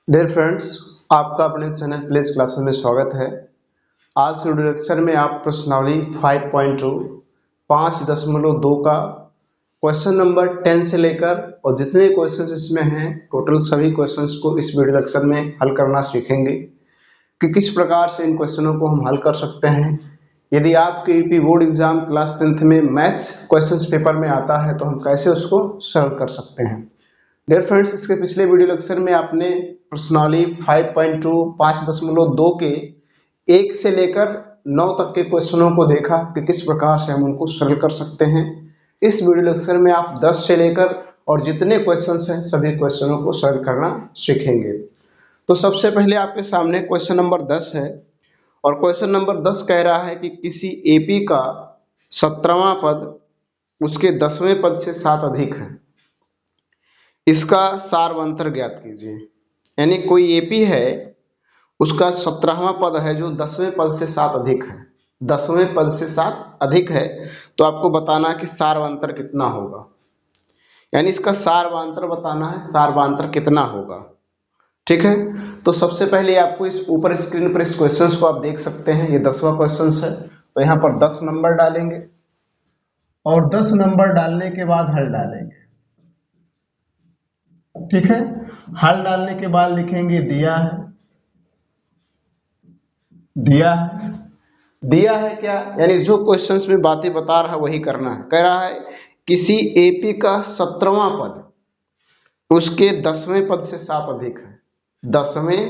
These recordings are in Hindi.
डियर फ्रेंड्स, आपका अपने चैनल प्लेस क्लासेस में स्वागत है। आज के वीडियो लेक्चर में आप प्रश्नावली 5.2 5.2 का क्वेश्चन नंबर 10 से लेकर और जितने क्वेश्चंस इसमें हैं टोटल सभी क्वेश्चंस को इस वीडियो लेक्चर में हल करना सीखेंगे कि किस प्रकार से इन क्वेश्चनों को हम हल कर सकते हैं। यदि आपके UP board exam class 10th में मैथ्स क्वेश्चंस पेपर में आता है तो हम कैसे उसको सॉल्व कर सकते हैं। डियर फ्रेंड्स, इसके पिछले वीडियो लेक्चर में आपने प्रश्नावली 5.2 5.2 के 1 से लेकर 9 तक के क्वेश्चनों को देखा कि किस प्रकार से हम उनको सॉल्व कर सकते हैं। इस वीडियो लेक्चर में आप 10 से लेकर और जितने क्वेश्चंस हैं सभी क्वेश्चनों को सॉल्व करना सीखेंगे। तो सबसे पहले आपके सामने क्वेश्चन नंबर 10 है और क्वेश्चन नंबर 10 कह रहा है कि किसी एपी का 17वां पद उसके 10वें पद से 7 अधिक है, इसका सारवंतर ज्ञात कीजिए। यानी कोई एपी है, उसका 17वां पद है जो 10वें पद से 7 अधिक है, 10वें पद से 7 अधिक है, तो आपको बताना है कि सारवंतर कितना होगा। यानी इसका सारवांतर बताना है, सारवांतर कितना होगा। ठीक है, तो सबसे पहले आपको इस ऊपर स्क्रीन पर इस क्वेश्चन को आप देख सकते हैं। ये 10वां क्वेश्चन है, तो यहाँ पर 10 नंबर डालेंगे और 10 नंबर डालने के बाद हल डालेंगे। ठीक है, हल डालने के बाद लिखेंगे दिया है, दिया है, दिया है क्या, यानी जो क्वेश्चंस में बातें बता रहा है वही करना है। कह रहा है किसी एपी का 17वां पद उसके 10वें पद से 7 अधिक है, 10वें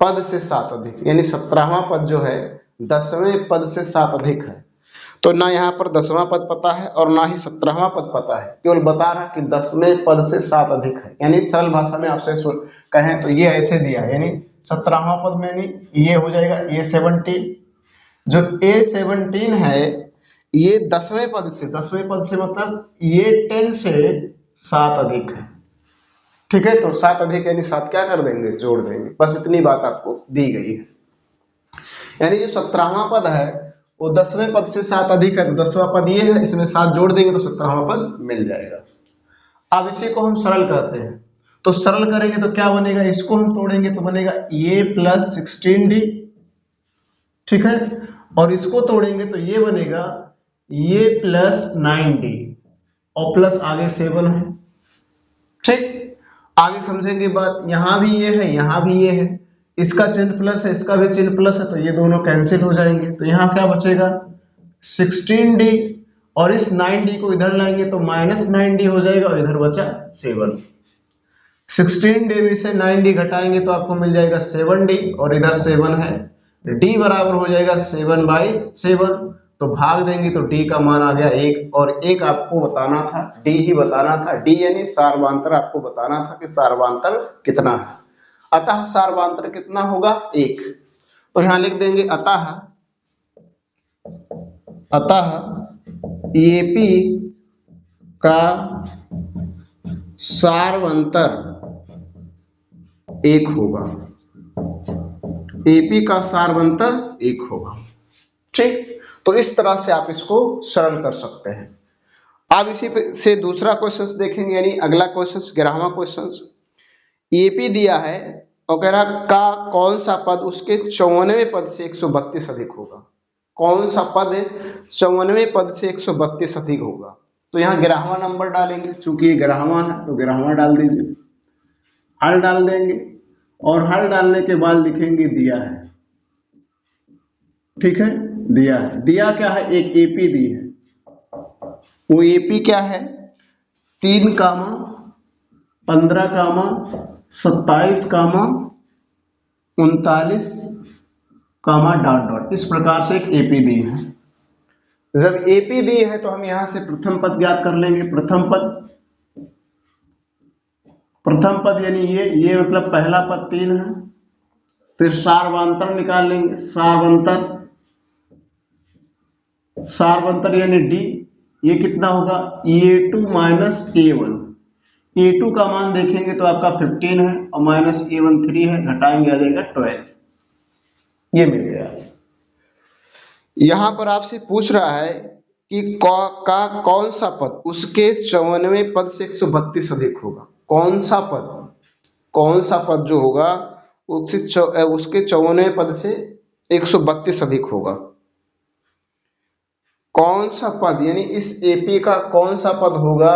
पद से 7 अधिक, यानी 17वां पद जो है 10वें पद से 7 अधिक है। तो ना यहाँ पर 10वां पद पता है और ना ही 17वां पद पता है, केवल बता रहा कि 10वें पद से 7 अधिक है। यानी सरल भाषा में आपसे कहें तो ये ऐसे दिया है, यानी 17वां पद में नहीं ये हो जाएगा A17, जो A17 है ये 10वें पद से, 10वें पद से मतलब ये 10 से 7 अधिक है। ठीक है, तो 7 अधिक यानी 7 क्या कर देंगे, जोड़ देंगे। बस इतनी बात आपको दी गई है। यानी जो 17वां पद है वो 10वें पद से 7 अधिक है, तो 10वां पद ये है, इसमें 7 जोड़ देंगे तो 17वां पद मिल जाएगा। अब इसी को हम सरल कहते हैं, तो सरल करेंगे तो क्या बनेगा, इसको हम तोड़ेंगे तो बनेगा a + 16d। ठीक है, और इसको तोड़ेंगे तो ये बनेगा a + 9d और प्लस आगे 7 है। ठीक, आगे समझेंगे बात। यहां भी ये है, यहां भी ये है, इसका चिन्ह प्लस है, इसका भी चिन्ह प्लस है, तो ये दोनों कैंसिल हो जाएंगे। तो यहाँ क्या बचेगा 16d और इस 9d को इधर लाएंगे तो -9d हो जाएगा और इधर बचा 7। 16d में से 9d घटाएंगे तो आपको मिल जाएगा 7d और इधर 7 है, d बराबर हो जाएगा 7/7। तो भाग देंगे तो d का मान आ गया 1 और 1 आपको बताना था, d ही बताना था। d यानी सारवांतर आपको बताना था कि सारवांतर कितना है। अतः सारवांतर कितना होगा 1। तो यहां लिख देंगे अतः एपी का सारवांतर 1 होगा, एपी का सारवांतर 1 होगा। ठीक, तो इस तरह से आप इसको सरल कर सकते हैं। अब इसी से दूसरा क्वेश्चन देखेंगे, यानी अगला क्वेश्चन 11वां क्वेश्चन। एपी दिया है और कह रहा का कौन सा पद उसके 54वें पद से 132 अधिक होगा। कौन सा पद 54वें पद से 132 अधिक होगा। तो यहाँ 11वां नंबर डालेंगे, चूंकि ये 11वां है तो 11वां डाल दीजिए, हल डाल देंगे और हल डालने के बाद लिखेंगे दिया है। ठीक है, दिया है, दिया क्या है, एक एपी दी है। वो एपी क्या है 3, 15, 27, 39, डॉट डॉट, इस प्रकार से एक एपी दी है। जब एपी दी है तो हम यहां से प्रथम पद ज्ञात कर लेंगे। प्रथम पद यानी ये मतलब पहला पद 3 है, फिर सारवांतर निकाल लेंगे। सारवांतर यानी डी, ये कितना होगा A2 - A1। A2 का मान देखेंगे तो आपका 15 है और -A1 3 है, घटाएंगे आ जाएगा 12। ये मिल गया। यहां पर आपसे पूछ रहा है कि का कौन सा पद उसके 54वें पद से 132 अधिक होगा। कौन सा पद जो होगा उसके 54वें पद से 132 अधिक होगा। कौन सा पद, यानी इस एपी का कौन सा पद होगा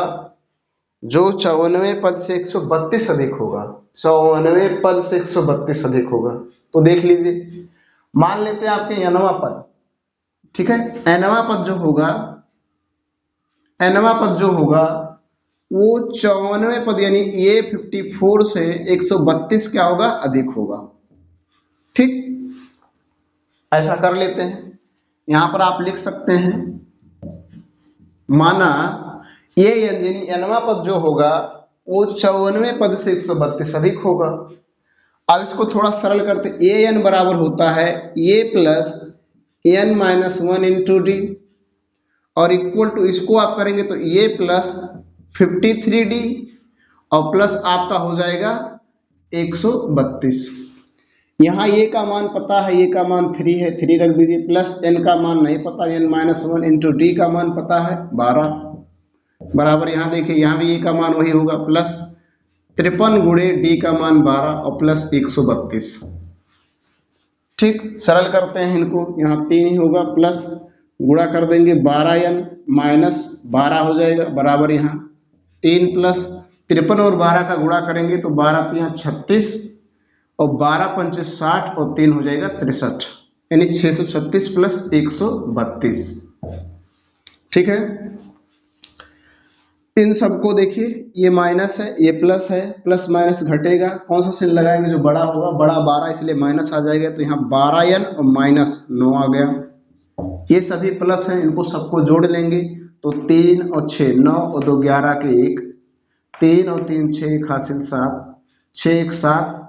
जो 54वें पद से 132 अधिक होगा? 54वें पद से 132 अधिक होगा। तो देख लीजिए, मान लेते हैं आपके nवां पद, ठीक है। nवां पद जो होगा, nवां पद जो होगा वो 54वें पद यानी ये 54 से 132 क्या होगा? अधिक होगा। ठीक, ऐसा कर लेते हैं। यहां पर आप लिख सकते हैं, माना ये यानी nवां पद जो होगा वो 54वें पद से 132 अधिक होगा। अब इसको थोड़ा सरल करते, ए एन बराबर होता है A plus N minus 1 into D, और इक्वल टू इसको आप करेंगे तो ए प्लस 53d और प्लस आपका हो जाएगा 132। यहाँ ए का मान पता है, ए का मान 3 है, 3 रख दीजिए, प्लस एन का मान नहीं पता, एन माइनस 1 इंटू डी का मान पता है 12, बराबर यहाँ देखिए यहाँ भी ए का मान वही होगा, प्लस 53 गुणे डी का मान 12 और प्लस 132। ठीक, सरल करते हैं इनको, यहाँ 3 ही होगा, प्लस गुणा कर देंगे 12n माइनस 12 हो जाएगा, बराबर यहाँ 3 प्लस 53 और 12 का गुणा करेंगे तो 12 3 36 और 12 पंचे 60 और 3 हो जाएगा 63, यानी 636 प्लस 132। ठीक है, इन सबको देखिए, ये माइनस है, ये प्लस है, प्लस माइनस घटेगा, कौन सा चिन्ह लगाएंगे जो बड़ा होगा? बड़ा 12 इसलिए माइनस आ जाएगा, तो यहाँ 12n और माइनस 9 आ गया। ये सभी प्लस हैं, इनको सबको जोड़ लेंगे तो 3 और 6 9 और 2 11 के 1, 3 और 3 6 1 हासिल 7, 6 1 7,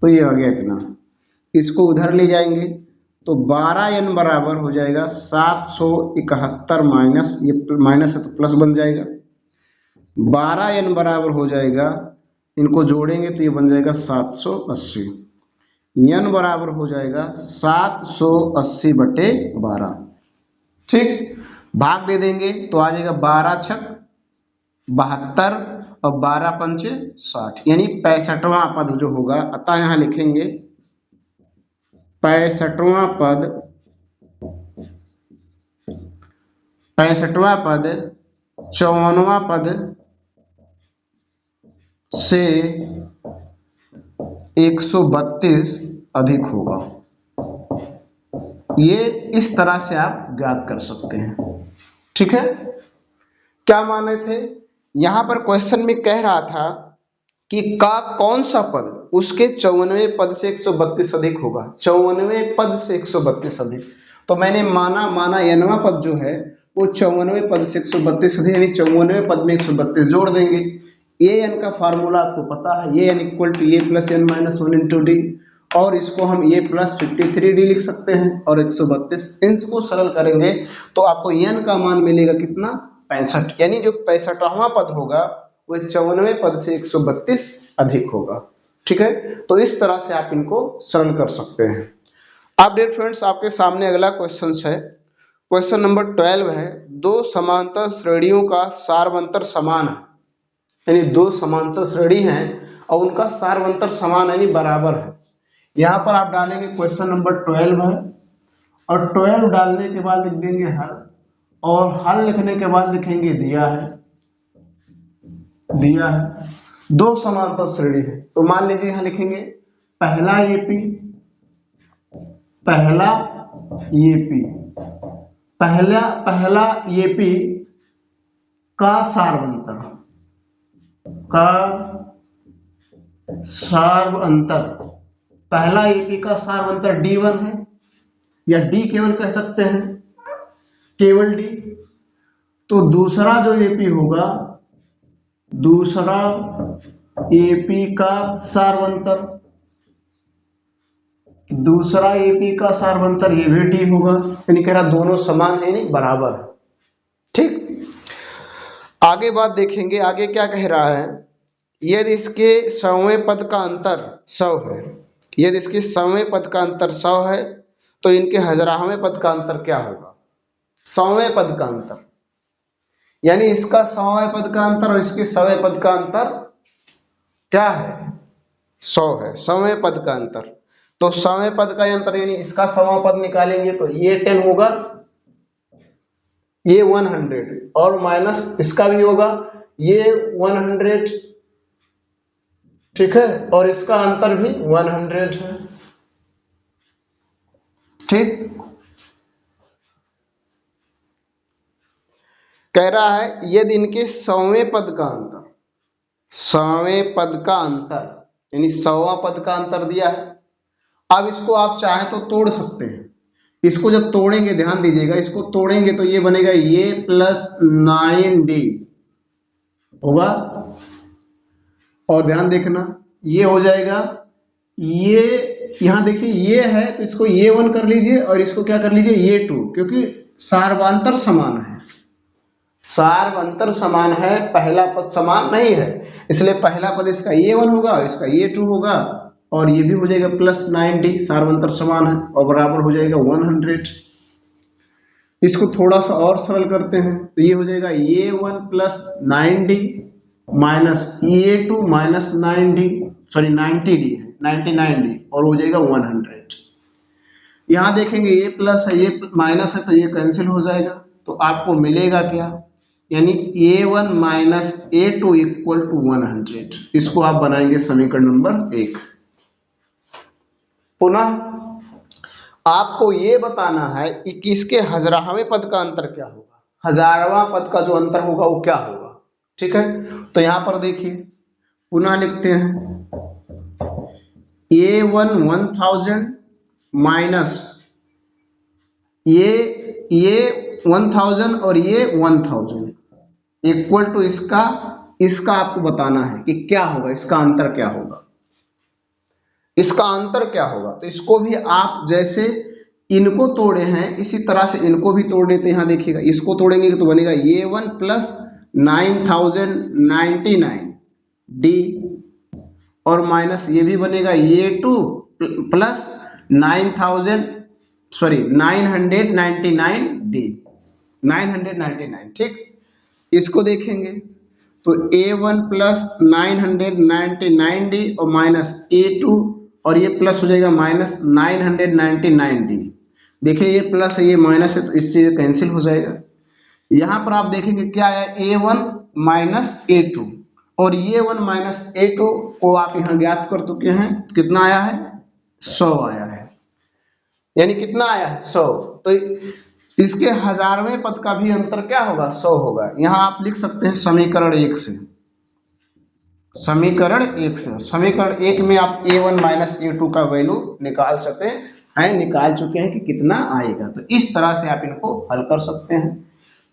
तो ये आ गया इतना। इसको उधर ले जाएंगे तो 12n बराबर हो जाएगा 771 माइनस, ये माइनस है तो प्लस बन जाएगा, 12n बराबर हो जाएगा, इनको जोड़ेंगे तो ये बन जाएगा 780, n बराबर हो जाएगा 780 बटे 12। ठीक, भाग दे देंगे तो आ जाएगा 12 छक 72 और 12 पंचे 60, यानी 65वां पद जो होगा, अतः यहाँ लिखेंगे 65वां पद, 65वां पद 54वां पद से 132 अधिक होगा। ये इस तरह से आप ज्ञात कर सकते हैं। ठीक है, क्या माने थे? यहां पर क्वेश्चन में कह रहा था कि का कौन सा पद उसके 54वें पद से 132 अधिक होगा, 54वें पद से 132 अधिक। तो मैंने माना nवां पद जो है वो 54वें पद से 132 अधिक, यानी 54वें पद में 132 जोड़ देंगे। ए एन का फार्मूला आपको पता है, A N equal to A plus N minus 1 into D, और इसको हम ए प्लस 53d लिख सकते हैं और 132, इनको सरल करेंगे तो आपको एन का मान मिलेगा कितना? 65, यानी जो 65वां पद होगा वो 54वें पद से 132 अधिक होगा। ठीक है, तो इस तरह से आप इनको सरल कर सकते हैं। अब डियर फ्रेंड्स, आपके सामने अगला क्वेश्चन है, क्वेश्चन नंबर 12 है, दो समांतर श्रेणियों का सारवंतर समान है, यानी दो समांतर श्रेणी हैं और उनका सारवंतर समान यानी बराबर है। यहाँ पर आप डालेंगे क्वेश्चन नंबर 12 है, और 12 डालने के बाद लिख देंगे हल, और हल लिखने के बाद लिखेंगे दिया है, दिया है दो समांतर श्रेणी है। तो मान लीजिए यहाँ लिखेंगे पहला एपी, पहला एपी, पहला एपी का सारवंतर, का सारवंतर, पहला एपी का सारवंतर D1 है, या D केवल कह सकते हैं, केवल D। तो दूसरा जो एपी होगा, दूसरा एपी का सारवंतर, दूसरा एपी का सारवंतर ये भी D होगा, यानी कह रहा दोनों समान है, नहीं बराबर। ठीक, आगे बात देखेंगे, आगे क्या कह रहा है, यदि इसके 100वें पद का अंतर 100 है, यदि इसके 100वें पद का अंतर 100 है तो इनके 1000वें पद का अंतर क्या होगा? 100वें पद का अंतर, यानी इसका 100वें पद का अंतर और इसके 100वें पद का अंतर क्या है? 100 है, 100वें पद का अंतर। तो 100वें पद का अंतर यानी इसका 100वां पद निकालेंगे तो ये 10 होगा, ये 100 और माइनस इसका भी होगा ये 100, ठीक है, और इसका अंतर भी 100 है, ठीक। कह रहा है यदि इनके 100वें पद का अंतर, 100वें पद का अंतर यानी 100वां पद का अंतर दिया है। अब इसको आप चाहें तो तोड़ सकते हैं। इसको जब तोड़ेंगे, ध्यान दीजिएगा, इसको तोड़ेंगे तो ये बनेगा ये प्लस 9d होगा, और ध्यान देखना ये हो जाएगा ये, यहां देखिए ये है तो इसको ये 1 कर लीजिए और इसको क्या कर लीजिए ये 2, क्योंकि सार्वांतर समान है, सार्वंतर समान है, पहला पद समान नहीं है, इसलिए पहला पद इसका ये 1 होगा, इसका ये 2 होगा, और ये भी हो जाएगा प्लस 9d, सार्वंतर समान है और बराबर हो जाएगा 100। इसको थोड़ा सा और सरल करते हैं तो ये हो जाएगा ये 1 प्लस 9d माइनस ये 2 माइनस 9d, सॉरी 90d है, 99d, और हो जाएगा 100। यहां देखेंगे ये प्लस है ये माइनस है तो ये कैंसिल हो जाएगा, तो आपको मिलेगा क्या, यानी a1 minus a2 equal to 100। इसको आप बनाएंगे समीकरण नंबर 1। पुनः आपको ये बताना है कि इसके 1000वें पद का अंतर क्या होगा, 1000वां पद का जो अंतर होगा वो क्या होगा, ठीक है। तो यहां पर देखिए पुनः लिखते हैं a1 1000 माइनस ये 1000 और ये 1000 इक्वल टू इसका आपको बताना है कि क्या होगा, इसका अंतर क्या होगा, इसका अंतर क्या होगा। तो इसको भी आप जैसे इनको तोड़े हैं इसी तरह से इनको भी तोड़ लेते हैं। यहां देखिएगा इसको तोड़ेंगे तो बनेगा ये 1 प्लस 9099d और माइनस ये भी बनेगा ये 2 प्लस 999d 999, ठीक। इसको देखेंगे तो a1 प्लस 999d और माइनस a2 और ये प्लस हो जाएगा माइनस 999d। देखिए ये प्लस है ये माइनस है तो इससे ये कैंसिल हो जाएगा। यहां पर आप देखेंगे क्या आया a1 माइनस a2 और ये 1 माइनस a2 को आप यहां ज्ञात कर चुके हैं, कितना आया है 100 आया है, यानी कितना आया है 100। तो इसके 1000वें पद का भी अंतर क्या होगा 100 होगा। यहां आप लिख सकते हैं समीकरण 1 से, समीकरण 1 से, समीकरण 1 में आप a1 माइनस a2 का वैल्यू निकाल सकते हैं, निकाल चुके हैं कि कितना आएगा। तो इस तरह से आप इनको हल कर सकते हैं।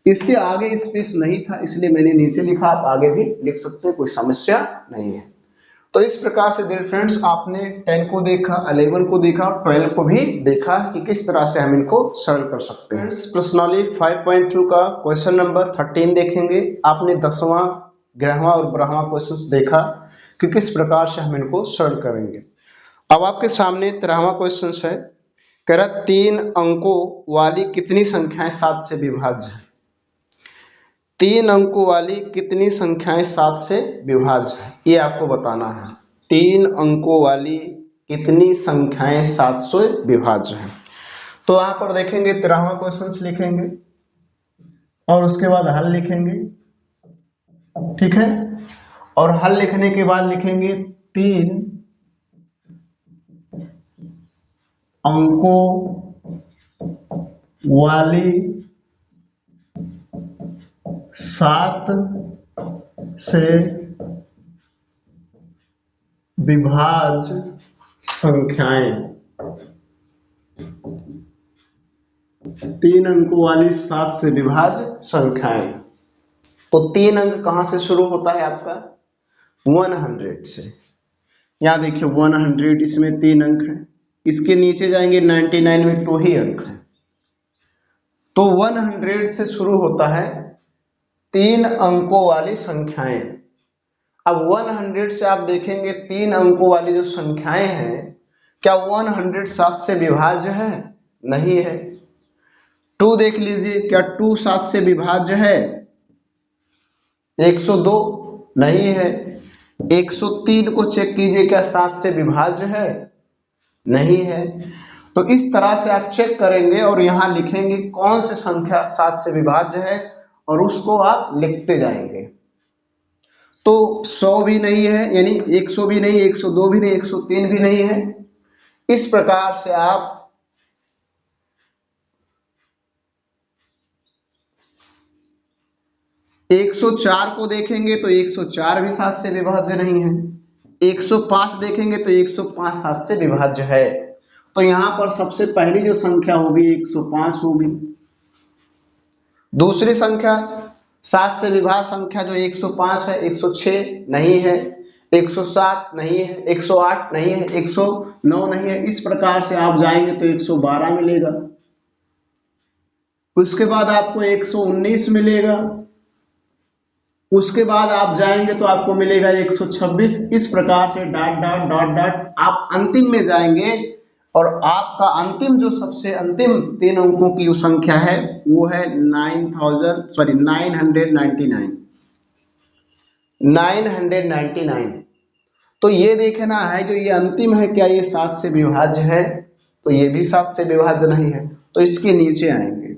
इसके आगे स्पेस नहीं था इसलिए मैंने नीचे लिखा, आप आगे भी लिख सकते हैं, कोई समस्या नहीं है। तो इस प्रकार से डियर फ्रेंड्स आपने 10 को देखा, 11 को देखा और 12 को भी देखा कि किस तरह से हम इनको सरल कर सकते हैं। प्रश्नावली 5.2 का क्वेश्चन नंबर 13 देखेंगे। आपने 10वां 11वां और 12वां क्वेश्चन देखा कि किस प्रकार से हम इनको सरल करेंगे। अब आपके सामने 13वां क्वेश्चन है, कह रहा 3 अंकों वाली कितनी संख्याएं 7 से विभाज्य है। 3 अंकों वाली कितनी संख्याएं 7 से विभाज्य है, ये आपको बताना है। 3 अंकों वाली कितनी संख्याएं 7 से विभाज्य है। तो यहां पर देखेंगे 13वां क्वेश्चन लिखेंगे और उसके बाद हल लिखेंगे, ठीक है। और हल लिखने के बाद लिखेंगे 3 अंकों वाली 7 से विभाज्य संख्याएं, 3 अंकों वाली 7 से विभाज्य संख्याएं। तो 3 अंक कहां से शुरू होता है आपका 100 से। यहां देखिए 100 इसमें 3 अंक है, इसके नीचे जाएंगे 99 में 2 ही अंक है। तो 100 से शुरू होता है 3 अंकों वाली संख्याएं। अब 100 से आप देखेंगे 3 अंकों वाली जो संख्याएं हैं, क्या 100 7 से विभाज्य है? नहीं है। 2 देख लीजिए, क्या 2 7 से विभाज्य है? 102 नहीं है। 103 को चेक कीजिए, क्या 7 से विभाज्य है? नहीं है। तो इस तरह से आप चेक करेंगे और यहां लिखेंगे कौन सी संख्या 7 से विभाज्य है और उसको आप लिखते जाएंगे। तो 100 भी नहीं है, यानी 100 भी नहीं, 102 भी नहीं, 103 भी नहीं है। इस प्रकार से आप 104 को देखेंगे तो 104 भी 7 से विभाज्य नहीं है। 105 देखेंगे तो 105 7 से विभाज्य है। तो यहां पर सबसे पहली जो संख्या होगी 105 होगी। दूसरी संख्या 7 से विभाज्य संख्या जो 105 है, 106 नहीं है, 107 नहीं है, 108 नहीं है, 109 नहीं है। इस प्रकार से आप जाएंगे तो 112 मिलेगा। उसके बाद आपको 119 मिलेगा। उसके बाद आप जाएंगे तो आपको मिलेगा 126। इस प्रकार से डॉट डॉट डॉट डॉट आप अंतिम में जाएंगे और आपका अंतिम जो सबसे अंतिम 3 अंकों की संख्या है वो है 999। तो ये देखना है जो ये अंतिम है क्या ये 7 से विभाज्य है? तो ये भी 7 से विभाज्य नहीं है, तो इसके नीचे आएंगे।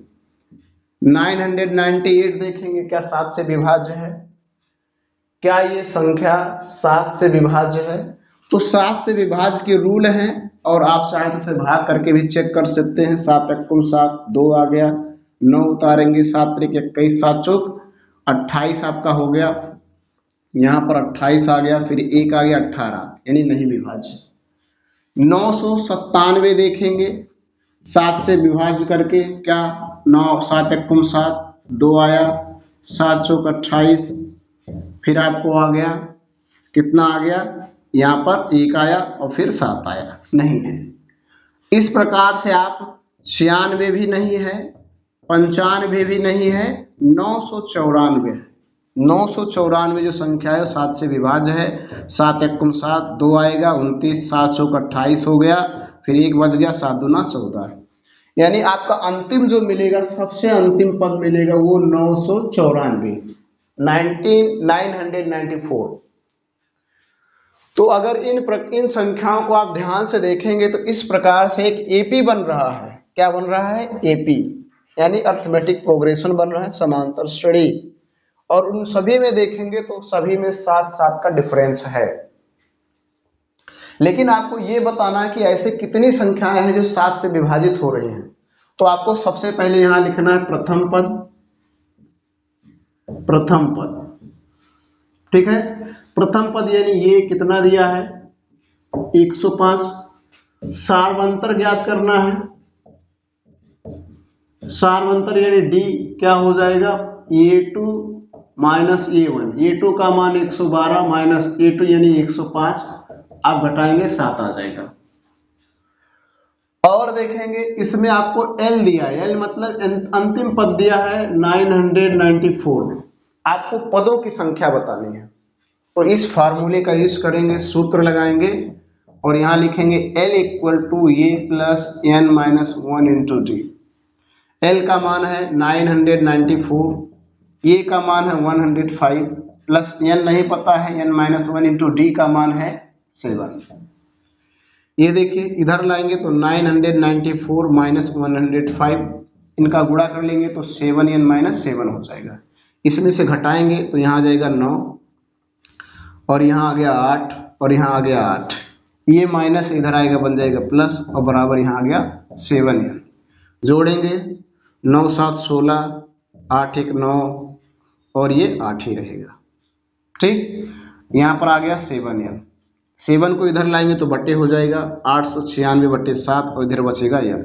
998 देखेंगे क्या 7 से विभाज्य है? क्या ये संख्या 7 से विभाज्य है? तो 7 से विभाज्य के रूल हैं और आप चाहे तो इसे भाग करके भी चेक कर सकते हैं। 7 एकम 7, 2 आ गया, 9 उतारेंगे, 7 त्रिक 21, 7 चौक 28 आपका हो गया। यहाँ पर 28 आ गया, फिर 1 आ गया 18, यानी नहीं विभाज्य। 997 देखेंगे 7 से विभाज्य करके, क्या 9 7 एकम 7, 2 आया, 7 चौक 28, फिर आपको आ गया कितना आ गया, यहाँ पर 1 आया और फिर 7 आया, नहीं है। इस प्रकार से आप 96 भी नहीं है, 95 भी नहीं है, 994 जो संख्या है 7 से विभाज्य है। 7 एकम 7, 2 आएगा 29, 7 चौक 28 हो गया, फिर 1 बच गया, 7 दूना 14, यानी आपका अंतिम जो मिलेगा, सबसे अंतिम पद मिलेगा वो 994, 994। तो अगर इन संख्याओं को आप ध्यान से देखेंगे तो इस प्रकार से एक एपी बन रहा है। क्या बन रहा है? एपी, यानी अर्थमेटिक प्रोग्रेशन बन रहा है, समांतर श्रेणी। और उन सभी में देखेंगे तो सभी में 7-7 का डिफरेंस है। लेकिन आपको ये बताना है कि ऐसे कितनी संख्याएं हैं जो 7 से विभाजित हो रही हैं। तो आपको सबसे पहले यहां लिखना है प्रथम पद, ठीक है। प्रथम पद यानी ये कितना दिया है 105। सार्वंतर ज्ञात करना है। सार्वंतर यानी डी क्या हो जाएगा A2 माइनस A1। A2 का मान 112 माइनस A2 यानी 105, आप घटाएंगे 7 आ जाएगा। और देखेंगे इसमें आपको L दिया है, L मतलब अंतिम पद दिया है 994। आपको पदों की संख्या बतानी है, तो इस फार्मूले का यूज करेंगे, सूत्र लगाएंगे और यहां लिखेंगे L equal to A plus N minus 1 into D. L का मान है 994, A का मान है 105 प्लस N नहीं पता है, N माइनस 1 इंटू डी का मान है 7। ये देखिए इधर लाएंगे तो 994 माइनस 105, इनका गुणा कर लेंगे तो 7n माइनस 7 हो जाएगा। इसमें से घटाएंगे तो यहाँ आ जाएगा 9 और यहाँ आ गया 8 और यहाँ आ गया 8। ये माइनस इधर आएगा बन जाएगा प्लस और बराबर यहाँ आ गया 7n। जोड़ेंगे 9 7 16, 8 1 9 और ये 8 ही रहेगा, ठीक। यहाँ पर आ गया 7n। 7 को इधर लाएंगे तो बट्टे हो जाएगा 896 बट्टे 7 और इधर बचेगा n।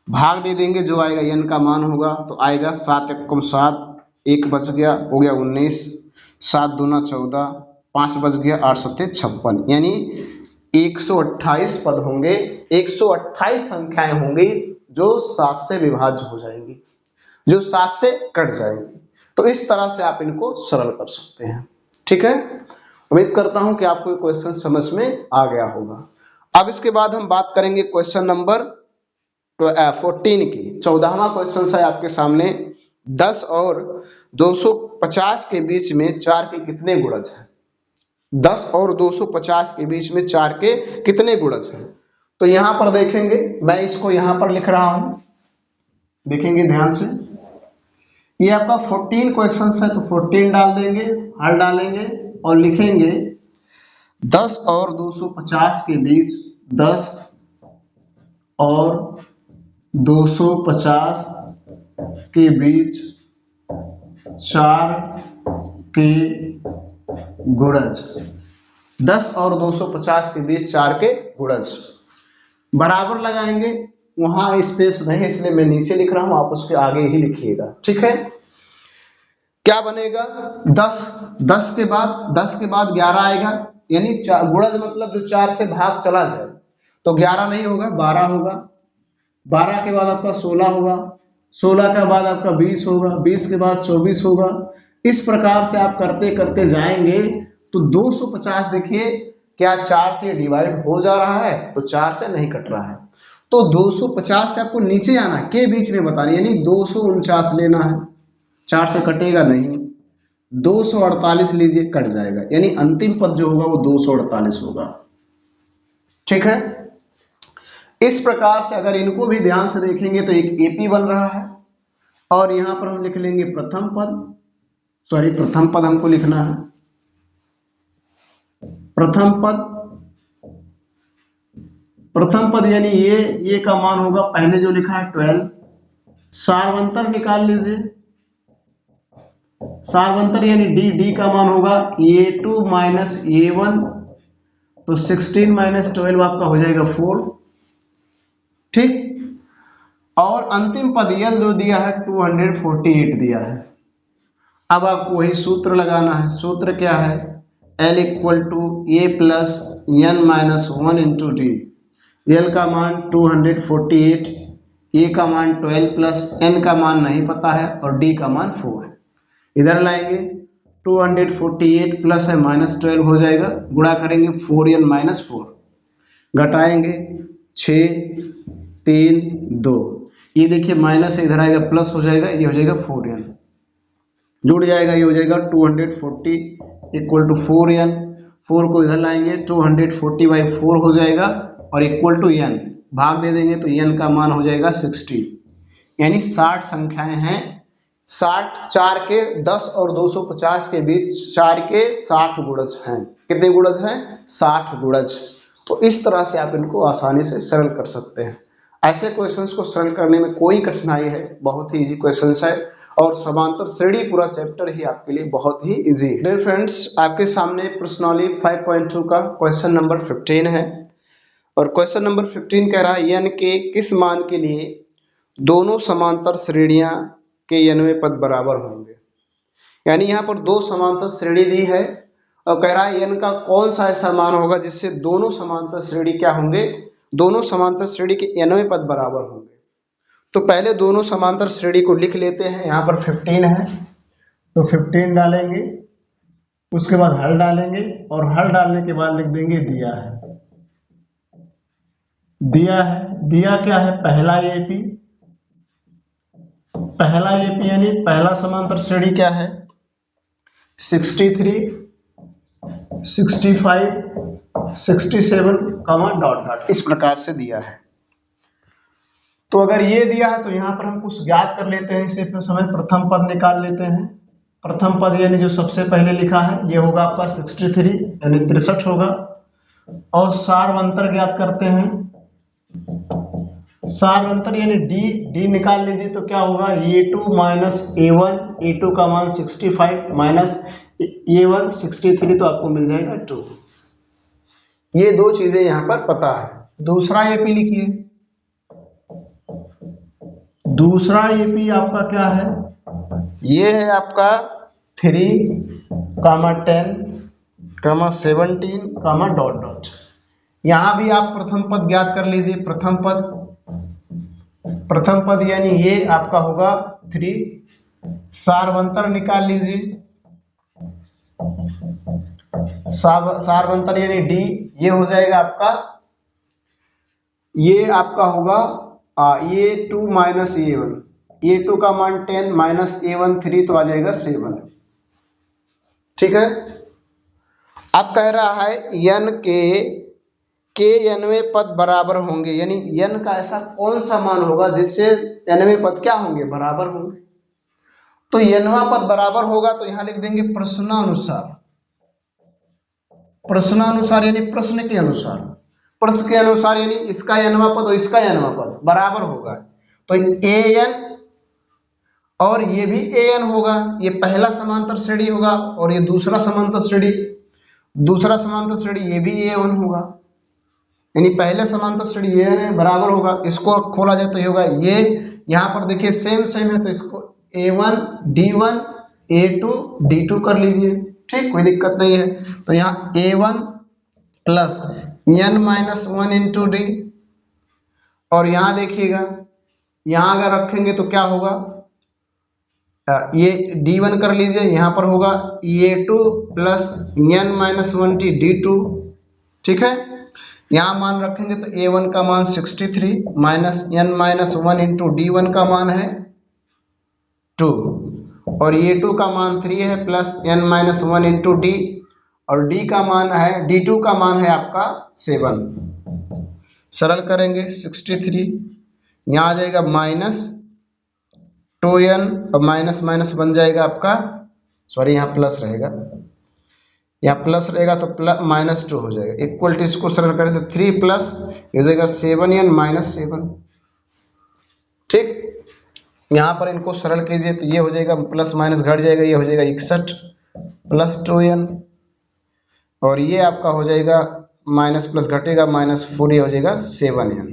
भाग दे देंगे, जो आएगा n का मान होगा तो आएगा 7 एकम 7, 1 बच गया हो गया 19, 7 दूना 14, 5 बच गया 8 सत्ते 56, यानी 128 पद होंगे, 128 संख्याएं होंगी जो 7 से विभाज्य हो जाएंगी, जो 7 से कट जाएंगी। तो इस तरह से आप इनको सरल कर सकते हैं, ठीक है। उम्मीद करता हूं कि आपको क्वेश्चन समझ में आ गया होगा। अब इसके बाद हम बात करेंगे क्वेश्चन नंबर 14 की। 14वां क्वेश्चन है आपके सामने, 10 और 250 के बीच में 4 के कितने गुणज हैं। 10 और 250 के बीच में 4 के कितने गुणज हैं? तो यहां पर देखेंगे, मैं इसको यहां पर लिख रहा हूं, देखेंगे ध्यान से। ये आपका 14 क्वेश्चन है, तो 14 डाल देंगे, हल डालेंगे और लिखेंगे 10 और 250 के बीच 10 और 250 के बीच 4 के गुणज, 10 और 250 के बीच 4 के गुणज, बराबर लगाएंगे। वहां स्पेस नहीं इसलिए मैं नीचे लिख रहा हूं, आप उसके आगे ही लिखिएगा, ठीक है। क्या बनेगा? 10 के बाद 11 आएगा, यानी गुणज मतलब जो 4 से भाग चला जाए, तो 11 नहीं होगा 12 होगा, 12 के बाद आपका 16 होगा, 16 के बाद आपका 20 होगा, 20 के बाद 24 होगा। इस प्रकार से आप करते करते जाएंगे तो 250 देखिए क्या 4 से डिवाइड हो जा रहा है, तो 4 से नहीं कट रहा है, तो 250 से आपको नीचे आना है, के बीच में बताना, यानी 249 लेना है, 4 से कटेगा नहीं, 248 लीजिए, कट जाएगा, यानी अंतिम पद जो होगा वो 248 होगा, ठीक है। इस प्रकार से अगर इनको भी ध्यान से देखेंगे तो एक एपी बन रहा है, और यहां पर हम लिख लेंगे प्रथम पद हमको लिखना है, प्रथम पद यानी ये का मान होगा पहले जो लिखा है 12, सार्वंतर निकाल लीजिए, सार्वंतर यानी डी का मान होगा A2 माइनस A1, तो 16 माइनस 12 आपका हो जाएगा 4, ठीक। और अंतिम पद यल जो दिया है 248 दिया है। अब आपको वही सूत्र लगाना है, सूत्र क्या है? L equal to A plus N minus 1 into D. L का मान 248, ए का मान 12 प्लस एन का मान नहीं पता है और डी का मान 4 है। इधर लाएंगे 248 प्लस है माइनस 12 हो जाएगा, गुणा करेंगे 4n माइनस 4, घटाएंगे 6 3 2, ये देखिए माइनस है, इधर आएगा प्लस हो जाएगा, ये हो जाएगा 4n, जुड़ जाएगा, ये हो जाएगा 240 इक्वल टू 4n, 4 को इधर लाएंगे 240/4 हो जाएगा और इक्वल टू n, भाग दे देंगे तो n का मान हो जाएगा 60, यानी 60 संख्याएं हैं, 60 4 के 10 और 250 के बीच 4 के 60 गुणज हैं। कितने गुणज हैं? 60 गुणज। तो इस तरह से आप इनको आसानी से सरल कर सकते हैं। ऐसे क्वेश्चंस को सरल करने में कोई कठिनाई है, बहुत ही इजी क्वेश्चंस है, और समांतर श्रेणी पूरा चैप्टर ही आपके लिए बहुत ही इजी है। डियर फ्रेंड्स, आपके सामने प्रश्नावली 5.2 का क्वेश्चन नंबर 15 है, और क्वेश्चन नंबर 15 कह रहा है n के किस मान के लिए दोनों समांतर श्रेणियां के n वें पद बराबर होंगे। यानी यहाँ पर दो समांतर श्रेणी दी है और कह रहा है n का कौन सा ऐसा मान होगा जिससे दोनों समांतर श्रेणी क्या होंगे, दोनों समांतर श्रेणी के n वें पद बराबर होंगे। तो पहले दोनों समांतर श्रेणी को लिख लेते हैं। यहाँ पर 15 है तो 15 डालेंगे, उसके बाद हल डालेंगे और हल डालने के बाद लिख देंगे दिया है। दिया क्या है? पहला एपी यानी पहला समांतर श्रेणी क्या है? 63 65 67 डॉट डॉट, इस प्रकार से दिया है। तो अगर ये दिया है तो यहाँ पर हम कुछ ज्ञात कर लेते हैं, इसे समय प्रथम पद निकाल लेते हैं। प्रथम पद यानी जो सबसे पहले लिखा है ये होगा आपका 63 यानी 63 होगा, और सार्वंतर ज्ञात करते हैं। सार्वंतर यानी डी निकाल लीजिए तो क्या होगा? A2 माइनस A1, A2 का मान 65 माइनस A1 63, तो आपको मिल जाएगा 2। ये दो चीजें यहां पर पता है। दूसरा एपी लिखिए। दूसरा एपी आपका क्या है? ये है आपका 3, 10, 17, डॉट डॉट। यहां भी आप प्रथम पद ज्ञात कर लीजिए। प्रथम पद यानी ये आपका होगा 3, सार्वंतर निकाल लीजिए। सार्वंतर यानी डी, ये हो जाएगा आपका, ये आपका होगा A2 माइनस A1, A2 का मान 10 माइनस A1 3, तो आ जाएगा 7, ठीक है। अब कह रहा है n के nवें पद बराबर होंगे, यानी n का ऐसा कौन सा मान होगा जिससे nवें पद क्या होंगे, बराबर होंगे। तो nवां पद बराबर होगा तो यहां लिख देंगे प्रश्नानुसार, प्रश्नानुसार यानी प्रश्न के अनुसार, प्रश्न के अनुसार यानी इसका nवां पद और इसका nवां पद बराबर होगा। तो an और ये भी an होगा, ये पहला समांतर श्रेणी होगा और ये दूसरा समांतर श्रेणी, दूसरा समांतर श्रेणी ये भी a1 होगा, यानी पहले समांतर श्रेणी ये है बराबर होगा। इसको खोला जाए तो ये होगा, ये यहाँ पर देखिए सेम सेम है तो इसको a1 d1 a2 d2 कर लीजिए, ठीक, कोई दिक्कत नहीं है। तो यहाँ a1 plus n-1 into D, और यहाँ देखिएगा यहाँ अगर रखेंगे तो क्या होगा, ये d1 कर लीजिए, यहाँ पर होगा a2 प्लस n-1 d2, ठीक है। यहाँ मान रखेंगे तो a1 का मान 63 माइनस n-1 इंटू d1 का मान है 2 और a2 का मान 3 है प्लस n-1 इंटू d, और d का मान है, d2 का मान है आपका 7। सरल करेंगे 63, यहाँ आ जाएगा माइनस 2n और माइनस माइनस बन जाएगा आपका, सॉरी यहाँ प्लस रहेगा, यहाँ प्लस रहेगा तो प्लस -2 हो जाएगा, इक्वल टू इसको सरल करें तो 3 प्लस हो जाएगा 7n माइनस 7, ठीक। यहाँ पर इनको सरल कीजिए तो ये हो जाएगा प्लस माइनस घट जाएगा, ये हो जाएगा 61 प्लस 2n, और ये आपका हो जाएगा माइनस प्लस घटेगा -4, ये हो जाएगा 7n।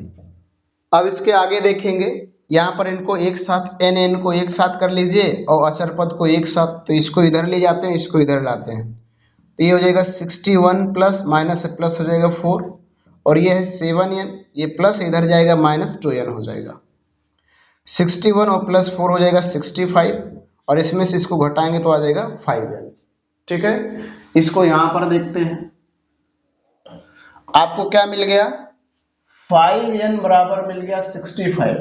अब इसके आगे देखेंगे, यहाँ पर इनको एक साथ n को एक साथ कर लीजिए और अचर पद को एक साथ, तो इसको इधर ले जाते हैं, इसको इधर लाते हैं, तो ये हो जाएगा 61 प्लस माइनस से प्लस हो जाएगा 4, और ये है 7n, ये प्लस इधर जाएगा -2n हो जाएगा, 61 और प्लस 4 हो जाएगा 65, और इसमें से इसको घटाएंगे तो आ जाएगा 5n, ठीक है। इसको यहाँ पर देखते हैं, आपको क्या मिल गया, 5n बराबर मिल गया 65,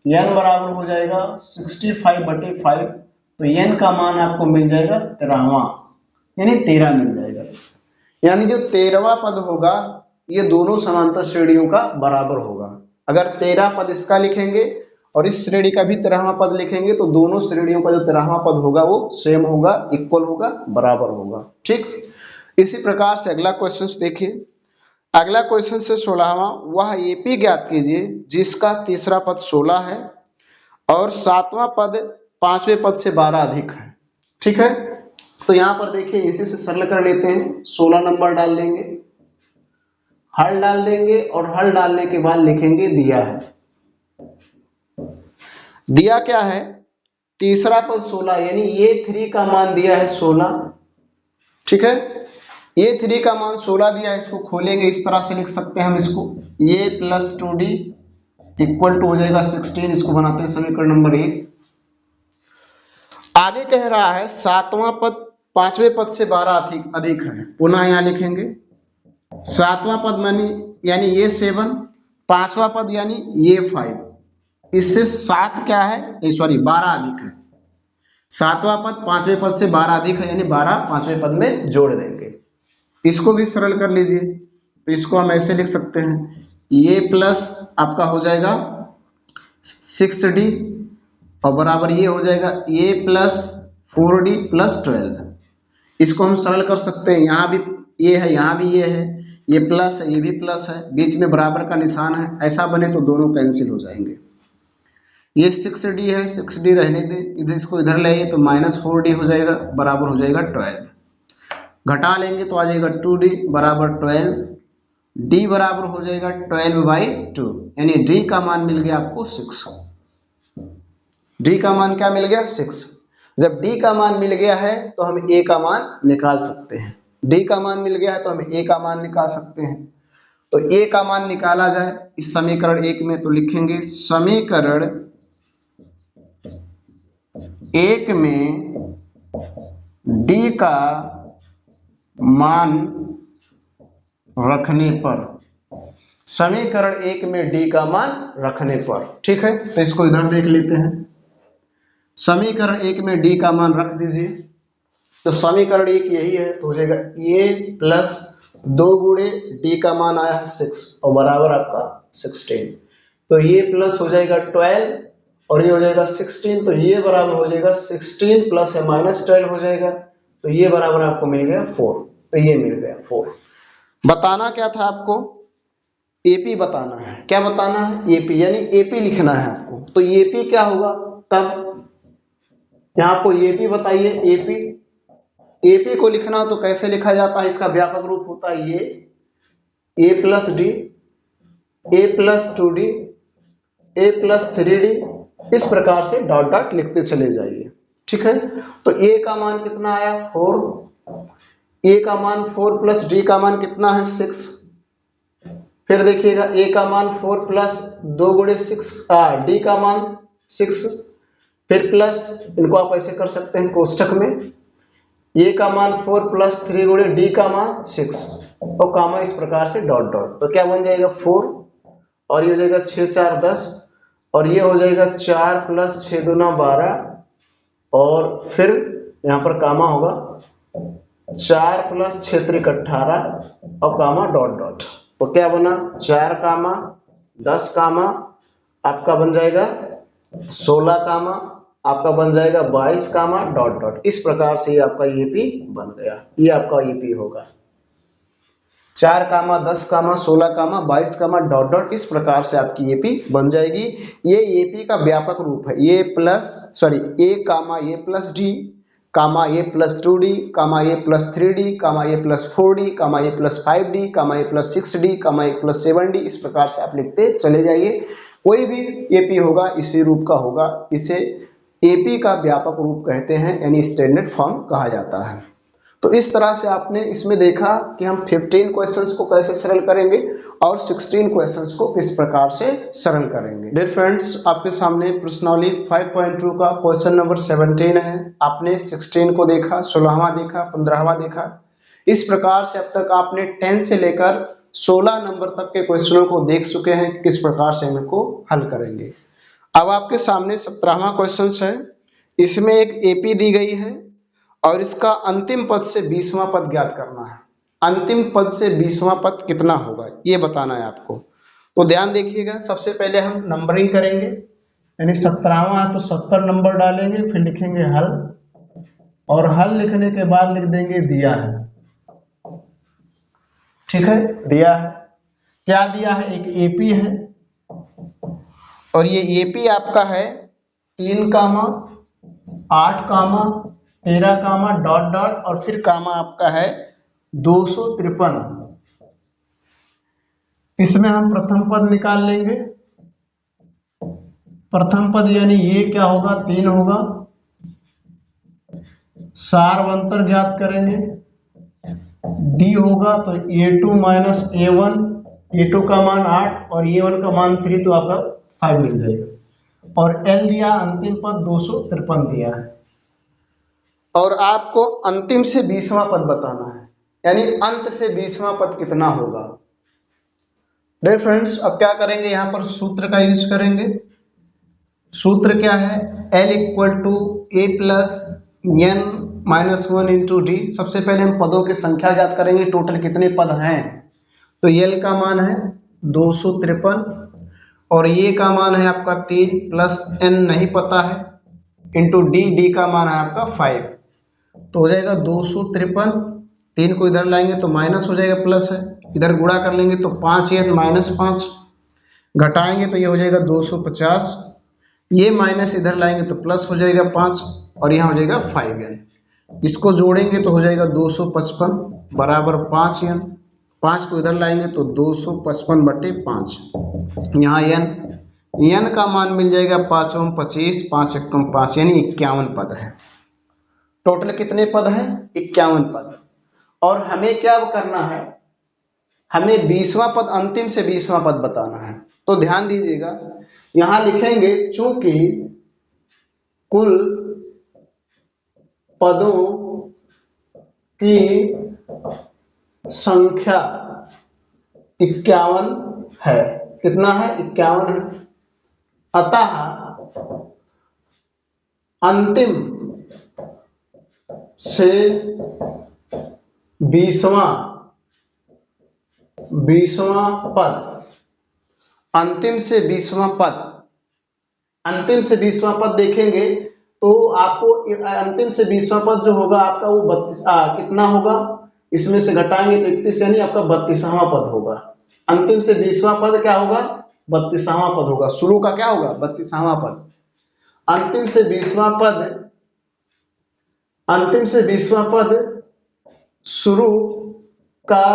n बराबर हो जाएगा 65/5, तो n का मान आपको मिल जाएगा 13वां, यानी 13 मिल जाएगा, यानी जो 13वां पद होगा ये दोनों समांतर श्रेणियों का बराबर होगा। अगर 13 पद इसका लिखेंगे और इस श्रेणी का भी 13वां पद लिखेंगे तो दोनों श्रेणियों का जो 13वां पद होगा वो सेम होगा, इक्वल होगा, बराबर होगा, ठीक। इसी प्रकार से अगला क्वेश्चन देखिए, अगला क्वेश्चन से 16वां, वह एपी ज्ञात कीजिए जिसका तीसरा पद 16 है और 7वां पद 5वें पद से 12 अधिक है, ठीक है। तो यहाँ पर देखिए इसी से सरल कर लेते हैं, 16 नंबर डाल देंगे, हल डाल देंगे और हल डालने के बाद लिखेंगे दिया है। दिया क्या है, तीसरा पद 16, यानी ये 3 का मान दिया है 16, ठीक है। ये 3 का मान 16 दिया है, इसको खोलेंगे, इस तरह से लिख सकते हैं हम इसको, ये प्लस 2d इक्वल टू हो जाएगा 16, इसको बनाते हैं समीकरण नंबर 1। आगे कह रहा है 7वां पद 5वें पद से 12 अधिक है, पुनः यहाँ लिखेंगे 7वां पद यानी ये 7, 5वां पद यानी ये 5, इससे 7 क्या है, सॉरी 12 अधिक है, 7वां पद 5वें पद से 12 अधिक है, यानी 12 5वें पद में जोड़ देंगे। इसको भी सरल कर लीजिए, तो इसको हम ऐसे लिख सकते हैं, ये प्लस आपका हो जाएगा 6d और बराबर ये हो जाएगा ये प्लस 4d प्लस 12, इसको हम सरल कर सकते हैं, यहाँ भी ये है, यहाँ भी ये है, ये प्लस है, ये भी प्लस है, बीच में बराबर का निशान है, ऐसा बने तो दोनों कैंसिल हो जाएंगे। ये 6d है, 6d रहने दें, इधर इसको इधर ले आइए तो -4d हो जाएगा, बराबर हो जाएगा 12, घटा लेंगे तो आ जाएगा 2d बराबर 12, d बराबर हो जाएगा 12/2, यानी d का मान मिल गया आपको 6, d का मान क्या मिल गया 6। जब d का मान मिल गया है तो हम a का मान निकाल सकते हैं, d का मान मिल गया है तो हम a का मान निकाल सकते हैं। तो a का मान निकाला जाए इस समीकरण 1 में, तो लिखेंगे समीकरण 1 में d का मान रखने पर, समीकरण 1 में d का मान रखने पर, ठीक है। तो इसको इधर देख लेते हैं, समीकरण 1 में d का मान रख दीजिए, तो समीकरण एक यही है, तो हो जाएगा ए प्लस 2 गुणे डी का मान आया है 6 और बराबर आपका 16। तो ये प्लस हो जाएगा 12 और ये हो जाएगा 16, तो ये बराबर हो जाएगा 16 प्लस है माइनस 12 हो जाएगा, तो ये बराबर आपको मिल गया 4। तो ये मिल गया 4। बताना क्या था आपको, एपी बताना है। क्या बताना है, एपी, यानी एपी लिखना है आपको। तो एपी क्या होगा, तब यहां आपको एपी बताइए। एपी एपी को लिखना हो तो कैसे लिखा जाता है, इसका व्यापक रूप होता है ये ए प्लस डी, ए प्लस 2d, ए प्लस 3d, इस प्रकार से डॉट डॉट लिखते चले जाइए। ठीक है, तो ए का मान कितना आया 4, ए का मान 4 प्लस डी का मान कितना है 6। फिर देखिएगा ए का मान 4 प्लस 2 गुणे 6, डी का मान 6, फिर प्लस, इनको आप ऐसे कर सकते हैं कोष्टक में, ए का मान 4 प्लस 3 गुणे डी का मान 6 और कामा इस प्रकार से डॉट डॉट। तो क्या बन जाएगा 4 और ये हो जाएगा 6 4 10 और ये हो जाएगा 4 प्लस 6 दूना 12 और फिर यहाँ पर कामा होगा 4 प्लस 6 त्रिक 18 और कामा डॉट डॉट। तो क्या बना 4 कामा 10 कामा आपका बन जाएगा 16 कामा आपका बन जाएगा 22 कामा डॉट डॉट। इस प्रकार से ये आपका ईपी बन गया, ये आपका ईपी होगा 4 कामा 10 कामा 16 कामा 22 कामा डॉट डॉट। इस प्रकार से आपकी एपी बन जाएगी। ये एपी का व्यापक रूप है, ए कामा ए प्लस डी कामा ए प्लस 2d कामा ए प्लस 3d कामा ए प्लस 4d कामा ए प्लस 5d कामा ए प्लस 6d कामा ए प्लस 7d। इस प्रकार से आप लिखते चले जाइए। कोई भी एपी होगा इसी रूप का होगा, इसे एपी का व्यापक रूप कहते हैं, यानी स्टैंडर्ड फॉर्म कहा जाता है। तो इस तरह से आपने इसमें देखा कि हम 15 क्वेश्चंस को कैसे सरल करेंगे और 16 क्वेश्चंस को किस प्रकार से सरल करेंगे। डियर फ्रेंड्स, आपके सामने प्रश्नावली 5.2 का क्वेश्चन नंबर 17 है। आपने 16 को देखा, 16वां देखा, 15वां देखा। इस प्रकार से अब तक आपने 10 से लेकर 16 नंबर तक के क्वेश्चनों को देख चुके हैं, किस प्रकार से इनको हल करेंगे। अब आपके सामने 17वां क्वेश्चन है। इसमें एक एपी दी गई है और इसका अंतिम पद से 20वां पद ज्ञात करना है। अंतिम पद से 20वां पद कितना होगा ये बताना है आपको। तो ध्यान देखिएगा, सबसे पहले हम नंबरिंग करेंगे, यानी 17वां है तो 70 नंबर डालेंगे, फिर लिखेंगे हल और हल लिखने के बाद लिख देंगे दिया है। ठीक है, दिया है, क्या दिया है, एक एपी है और ये एपी आपका है 3 कामा 8 कामा 13 कामा डॉट डॉट और फिर कामा आपका है 253। इसमें हम प्रथम पद निकाल लेंगे। प्रथम पद यानी ये क्या होगा 3 होगा, सारवंतर ज्ञात करेंगे, डी होगा तो a2 माइनस a1, a2 का मान 8 और a1 का मान 3 तो आपका 5 मिल जाएगा। और एल दिया अंतिम पद 253 दिया है और आपको अंतिम से 20वां पद बताना है, यानी अंत से 20वां पद कितना होगा। डियर फ्रेंड्स, अब क्या करेंगे, यहां पर सूत्र का यूज करेंगे। सूत्र क्या है, L equal to A plus N minus 1 into D. सबसे पहले हम पदों की संख्या ज्ञात करेंगे, टोटल कितने पद हैं। तो L का मान है 253 और ये का मान है आपका 3 प्लस n नहीं पता है इंटू डी का मान है आपका 5। तो हो जाएगा 253, 3 को इधर लाएंगे तो माइनस हो जाएगा, प्लस है, इधर गुणा कर लेंगे तो 5n माइनस 5, घटाएंगे तो ये हो जाएगा 250, ये माइनस इधर लाएंगे तो प्लस हो जाएगा 5 और यहाँ हो जाएगा 5n। इसको जोड़ेंगे तो हो जाएगा 255 बराबर 5n, 5 को इधर लाएंगे तो 255 बटे 5, यहाँ n का मान मिल जाएगा 5 ओम 25, 5 एकम 5 यानी 51 पद है। टोटल कितने पद हैं, 51 पद। और हमें क्या करना है, हमें 20वां पद, अंतिम से 20वां पद बताना है। तो ध्यान दीजिएगा, यहां लिखेंगे चूंकि कुल पदों की संख्या 51 है, कितना है 51 है, अतः अंतिम से 20वां पद, अंतिम से 20वां पद, अंतिम से 20वां पद देखेंगे तो आपको अंतिम से 20वां पद जो होगा आपका वो 32 कितना होगा, इसमें से घटाएंगे तो 31, यानी आपका 32वां पद होगा। अंतिम से 20वां पद क्या होगा, 32वां पद होगा। शुरू का क्या होगा, 32वां पद। अंतिम से 20वां पद, अंतिम से 20वां पद शुरू का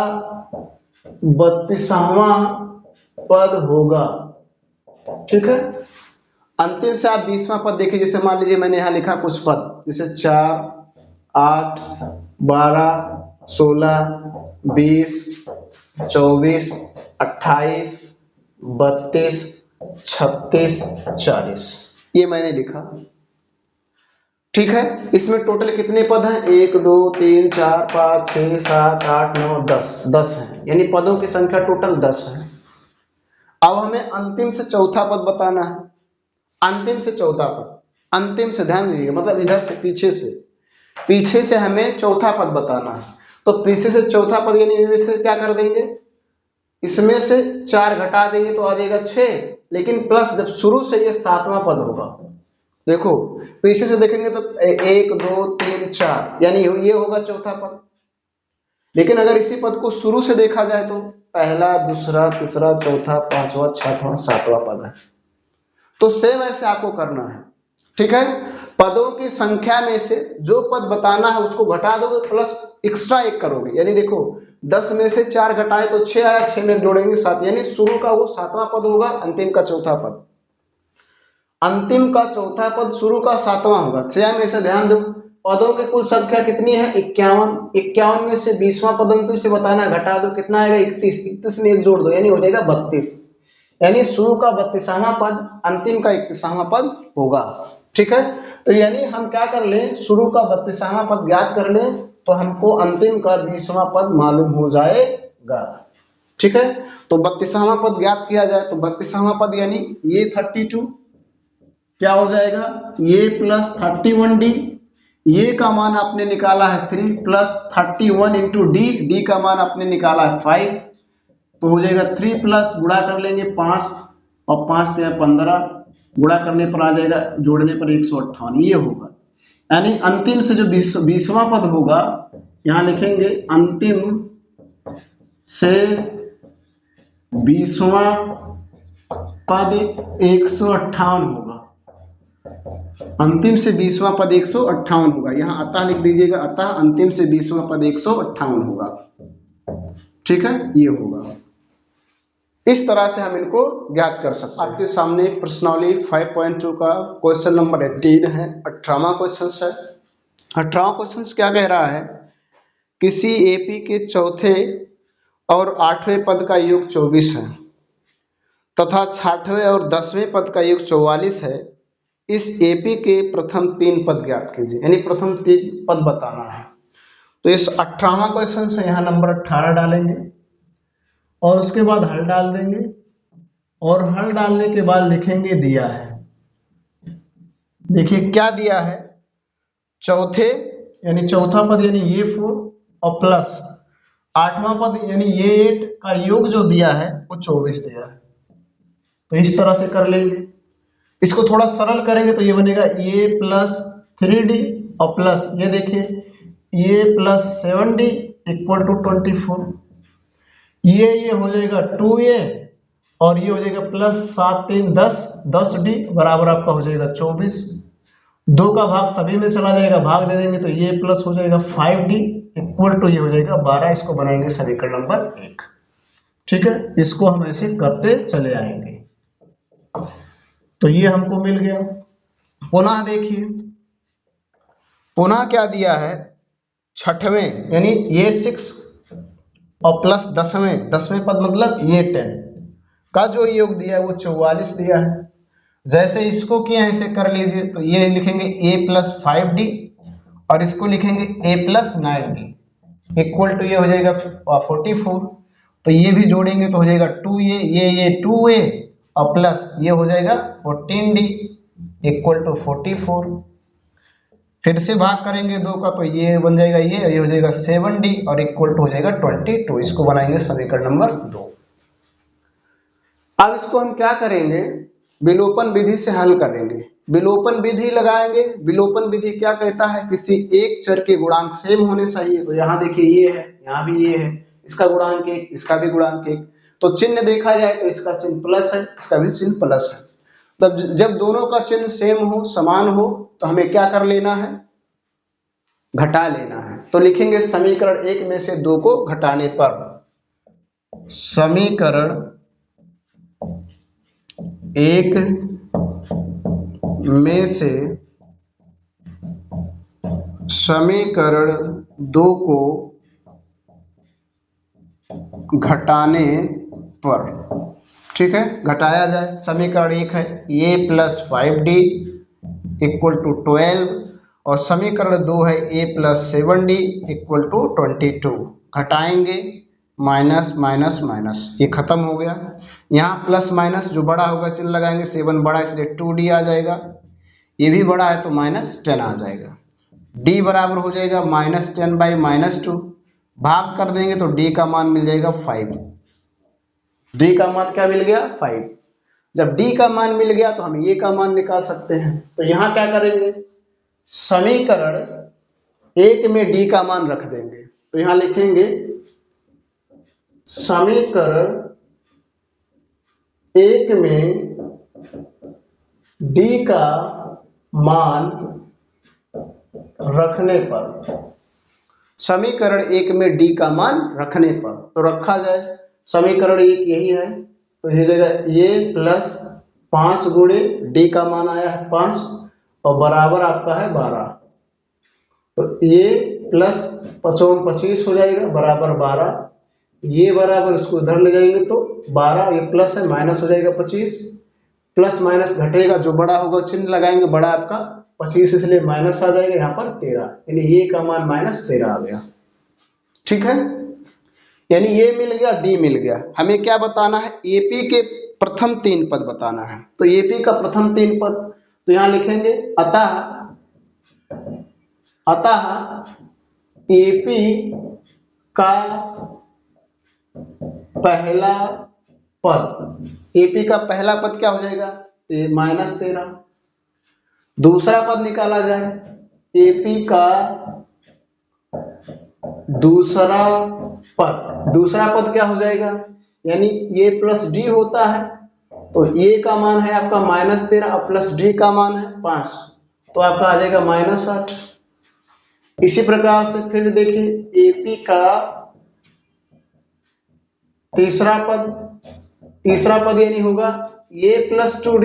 32वां पद होगा। ठीक है, अंतिम से आप 20वां पद देखिए, जैसे मान लीजिए मैंने यहां लिखा कुछ पद, जैसे 4, 8, 12, 16, 20, 24, 28, 32, 36, 40, ये मैंने लिखा। ठीक है, इसमें टोटल कितने पद हैं, 1 2 3 4 5 6 7 8 9 10 हैं, यानी पदों की संख्या टोटल 10 है। अब हमें अंतिम से चौथा पद बताना है। अंतिम से चौथा पद, अंतिम से ध्यान दीजिएगा, मतलब इधर से पीछे से हमें चौथा पद बताना है। तो पीछे से चौथा पद यानी इनमें से क्या कर देंगे, इसमें से 4 घटा देंगे तो आ जाएगा 6, लेकिन प्लस जब शुरू से ये 7वां पद होगा। देखो पीछे से देखेंगे तो 1 2 3 4, यानी ये होगा चौथा पद। लेकिन अगर इसी पद को शुरू से देखा जाए तो पहला, दूसरा, तीसरा, चौथा, पांचवा, छठवां, सातवां पद है। तो सेम ऐसे आपको करना है। ठीक है, पदों की संख्या में से जो पद बताना है उसको घटा दोगे, प्लस एक्स्ट्रा 1 करोगे। यानी देखो 10 में से 4 घटाए तो 6 आया, 6 में जोड़ेंगे 7, यानी शुरू का वो 7वां पद होगा, अंतिम का चौथा पद। अंतिम का चौथा पद शुरू का 7वां होगा। 6 में से ध्यान दो, पदों की कुल संख्या कितनी है, 51। 51 में से 20वां पद अंतिम से बताना, घटा दो, कितना आएगा, 31। 31 में 1 जोड़ दो, यानी हो जाएगा 32। यानी शुरू का 32वां पद, अंतिम का 31वां पद होगा। ठीक है, तो यानी हम क्या कर लें, शुरू का 32वां पद ज्ञात कर लें तो हमको अंतिम का 20वां पद मालूम हो जाएगा। ठीक है, तो 32वां पद ज्ञात किया जाए तो 32वां पद यानी ये 32 क्या हो जाएगा, ये प्लस 31d, ये का मान आपने निकाला है 3 प्लस 31 इंटू डी का मान आपने निकाला है 5, तो हो जाएगा 3 प्लस गुणा कर लेंगे 5 और 5 से 15, गुणा करने पर आ जाएगा, जोड़ने पर 158, ये होगा। यानी अंतिम से जो 20वां पद होगा, यहां लिखेंगे अंतिम से 20वां पद 158 होगा। अंतिम से 20वां पद 158 होगा, यहां अतः लिख दीजिएगा, अतः अंतिम से 20वां पद 158 होगा। ठीक है, ये होगा। इस तरह से हम इनको ज्ञात कर सकते हैं। आपके सामने प्रश्नावली 5.2 का क्वेश्चन नंबर 18 है, 18वां क्वेश्चन है। 18वां क्वेश्चन क्या कह रहा है, किसी एपी के चौथे और 8वें पद का योग 24 है तथा 6वें और 10वें पद का योग 44 है। इस एपी के प्रथम 3 पद ज्ञात कीजिए, यानी प्रथम 3 पद बताना है। तो इस 18वां क्वेश्चन से यहाँ नंबर 18 डालेंगे और उसके बाद हल डाल देंगे, और हल डालने के बाद लिखेंगे दिया है। देखिए क्या दिया है, चौथे यानी चौथा पद यानी ये 4 और प्लस 8वां पद यानी ये 8 का योग जो दिया है वो 24 दिया है। तो इस तरह से कर लेंगे। इसको थोड़ा सरल करेंगे तो ये बनेगा ये प्लस 3d और प्लस ये देखिए ये प्लस 7d इक्वल टू 24। ये हो जाएगा 2a और ये हो जाएगा प्लस 7 3 10, 10d बराबर आपका हो जाएगा 24। 2 का भाग सभी में चला जाएगा, भाग दे देंगे तो ये प्लस हो जाएगा 5d इक्वल टू ये हो जाएगा 12। इसको बनाएंगे समीकरण नंबर 1। ठीक है, इसको हम ऐसे करते चले आएंगे। तो ये हमको मिल गया। पुनः देखिए, पुनः क्या दिया है, 6वें यानी ये 6 और प्लस 10वें पद मतलब ये 10 का जो योग दिया है वो 44 दिया है। जैसे इसको किया ऐसे कर लीजिए, तो ये लिखेंगे a प्लस 5d और इसको लिखेंगे a plus 9d equal to ये हो जाएगा 44। तो ये भी जोड़ेंगे तो हो जाएगा 2a, ये 2a और प्लस ये हो जाएगा 14d इक्वल टू 44। फिर से भाग करेंगे 2 का, तो ये बन जाएगा ये हो जाएगा 7D और इक्वल टू हो जाएगा 22। इसको बनाएंगे समीकरण नंबर 2। अब इसको हम क्या करेंगे, विलोपन विधि से हल करेंगे। विलोपन विधि लगाएंगे। विलोपन विधि क्या कहता है, किसी एक चर के गुणांक सेम होने चाहिए। तो यहाँ देखिए ये है, यहाँ भी ये है, इसका गुणांक 1, इसका भी गुणांक 1। तो चिन्ह देखा जाए तो इसका चिन्ह प्लस है, इसका भी चिन्ह प्लस है। तब जब दोनों का चिन्ह सेम हो, समान हो, तो हमें क्या कर लेना है, घटा लेना है। तो लिखेंगे समीकरण 1 में से 2 को घटाने पर, समीकरण 1 में से समीकरण 2 को घटाने पर, ठीक है, घटाया जाए। समीकरण 1 है a plus 5d equal to 12 और समीकरण 2 है a plus 7d equal to 22। घटाएंगे, माइनस माइनस माइनस, ये खत्म हो गया। यहाँ प्लस माइनस जो बड़ा होगा चिन्ह लगाएंगे, 7 बड़ा इसलिए 2d आ जाएगा, ये भी बड़ा है तो -10 आ जाएगा। d बराबर हो जाएगा -10 बाई -2, भाग कर देंगे तो d का मान मिल जाएगा 5। d का मान क्या मिल गया, 5। जब d का मान मिल गया तो हम a का मान निकाल सकते हैं। तो यहाँ क्या करेंगे, समीकरण 1 में d का मान रख देंगे। तो यहाँ लिखेंगे समीकरण 1 में d का मान रखने पर, समीकरण 1 में d का मान रखने पर, तो रखा जाए। समीकरण 1 यही है, तो ये जगह ये प्लस 5 गुणे d का मान आया है 5 और बराबर आपका है 12। तो ये प्लस 5 25 हो जाएगा बराबर 12, ये बराबर इसको इधर ले जाएंगे तो 12, ये प्लस है माइनस हो जाएगा 25, प्लस माइनस घटेगा, जो बड़ा होगा चिन्ह लगाएंगे, बड़ा आपका 25 इसलिए माइनस आ जाएगा, यहाँ पर 13, यानी ये का मान -13 आ गया। ठीक है, यानी ये मिल गया, डी मिल गया। हमें क्या बताना है, एपी के प्रथम 3 पद बताना है। तो एपी का प्रथम 3 पद, तो यहां लिखेंगे अतः एपी का पहला पद, एपी का पहला पद क्या हो जाएगा, -13। दूसरा पद निकाला जाए, एपी का दूसरा पद क्या हो जाएगा, यानी ये प्लस डी होता है, तो ये का मान है आपका -13 और प्लस डी का मान है 5, तो आपका आ जाएगा -8। इसी प्रकार से फिर देखिए एपी का तीसरा पद यानी होगा ये प्लस 2d,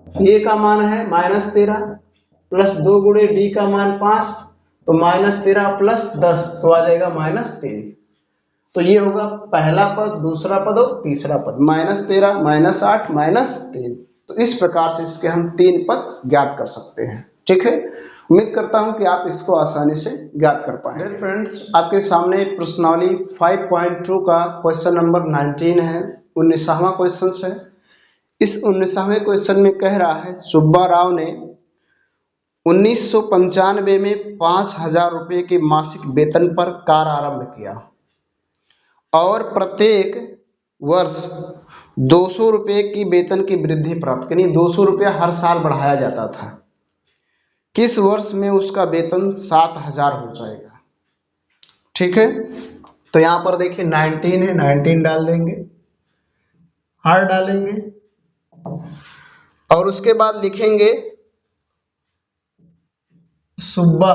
ये का मान है -13 प्लस 2 गुणे डी का मान 5, तो -13 प्लस 10 तो आ जाएगा -3। तो ये होगा पहला पद, दूसरा पद और तीसरा पद, -13 -8 -3। तो इस प्रकार से इसके हम 3 पद ज्ञात कर सकते हैं। ठीक है, उम्मीद करता हूं कि आप इसको आसानी से ज्ञात कर पाएंगे। फ्रेंड्स, आपके सामने प्रश्नावली 5.2 का क्वेश्चन नंबर 19 है, 19वां क्वेश्चन है। इस 19वें क्वेश्चन में कह रहा है, सुब्बा राव ने 1995 में 5,000 रुपये के मासिक वेतन पर कार्य आरंभ किया और प्रत्येक वर्ष 200 रुपये की वेतन की वृद्धि प्राप्त, यानी 200 रुपया हर साल बढ़ाया जाता था। किस वर्ष में उसका वेतन 7,000 हो जाएगा। ठीक है, तो यहां पर देखिए 19 है, 19 डाल देंगे, हर डालेंगे और उसके बाद लिखेंगे सुब्बा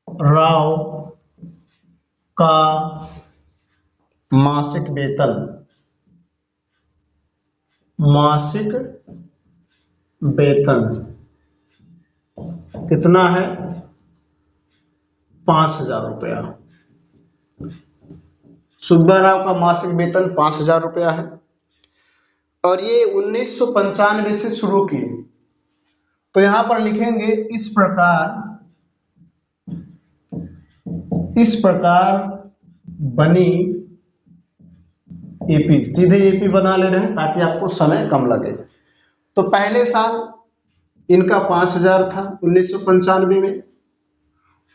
राव का मासिक वेतन कितना है, 5,000 रुपया। सुब्बा राव का मासिक वेतन 5,000 रुपया है और ये 1995 से शुरू किए। तो यहां पर लिखेंगे इस प्रकार बनी एपी, सीधे एपी बना ले रहे हैं ताकि आपको समय कम लगे। तो पहले साल इनका 5000 था 1995 में।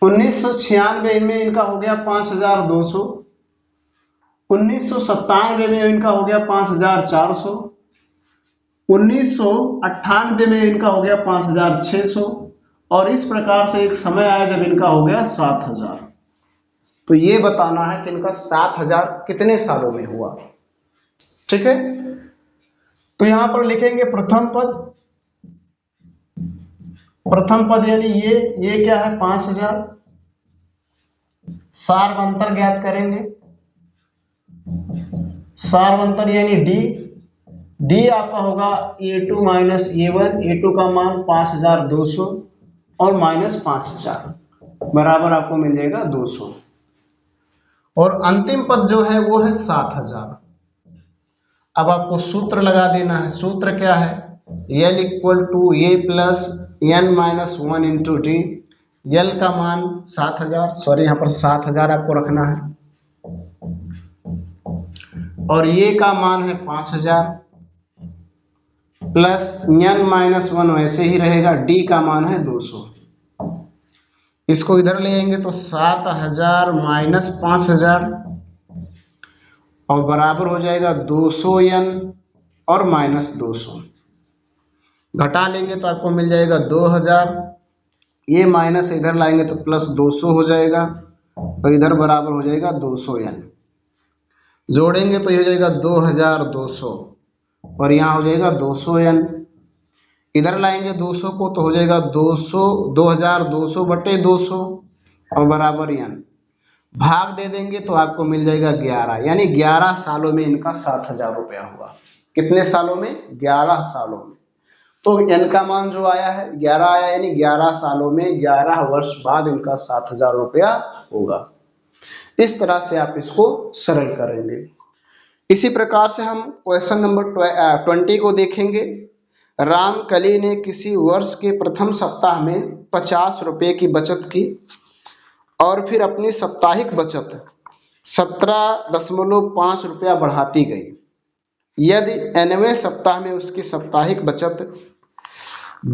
1996 में इनका हो गया 5200। 1997 में इनका हो गया 5400। 1998 में इनका हो गया 5600। और इस प्रकार से एक समय आया जब इनका हो गया 7000। तो ये बताना है कि इनका 7000 कितने सालों में हुआ। ठीक है, तो यहां पर लिखेंगे प्रथम पद। प्रथम पद यानी ये क्या है 5000। सार्वंतर ज्ञात करेंगे। सार्वंतर यानी डी आपका होगा A2 माइनस A1। A2 का मान 5200 और माइनस 5000 बराबर आपको मिल जाएगा 200। और अंतिम पद जो है वो है 7000। अब आपको सूत्र लगा देना है। सूत्र क्या है? L equal to A plus N minus 1 into D. L का मान 7000, सॉरी यहाँ पर 7000 आपको रखना है, और ये का मान है 5000 प्लस N माइनस 1 वैसे ही रहेगा, D का मान है 200। इसको इधर ले आएंगे तो 7000 माइनस 5000 और बराबर हो जाएगा 200N और माइनस 200। घटा लेंगे तो आपको मिल जाएगा 2000। ये माइनस इधर लाएंगे तो प्लस 200 हो जाएगा और इधर बराबर हो जाएगा 200N। जोड़ेंगे तो ये हो जाएगा 2200 और यहाँ हो जाएगा 200N। इधर लाएंगे 200 को तो हो जाएगा 2200 बटे 200 और बराबर N। भाग दे देंगे तो आपको मिल जाएगा 11, यानी 11 सालों में इनका 7000 रुपया हुआ। कितने सालों में? 11 सालों में। तो N का मान जो आया है 11 आया, यानी 11 सालों में 11 वर्ष बाद इनका 7000 रुपया होगा। इस तरह से आप इसको सरल करेंगे। इसी प्रकार से हम क्वेश्चन नंबर 20 को देखेंगे। रामकली ने किसी वर्ष के प्रथम सप्ताह में 50 रुपये की बचत की और फिर अपनी साप्ताहिक बचत 17.5 रुपया बढ़ाती गई। यदि 90वें सप्ताह में उसकी साप्ताहिक बचत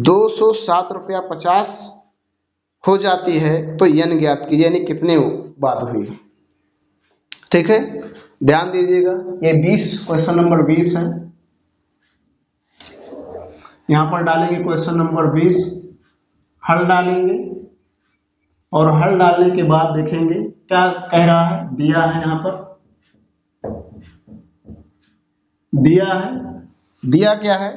207 रुपया 50 हो जाती है तो N ज्ञात कीजिए, यानी कितने बाद हुई। ठीक है, ध्यान दीजिएगा। ये 20 क्वेश्चन नंबर 20 है। यहां पर डालेंगे क्वेश्चन नंबर 20, हल डालेंगे और हल डालने के बाद देखेंगे क्या कह रहा है। दिया है, यहां पर दिया है, दिया क्या है?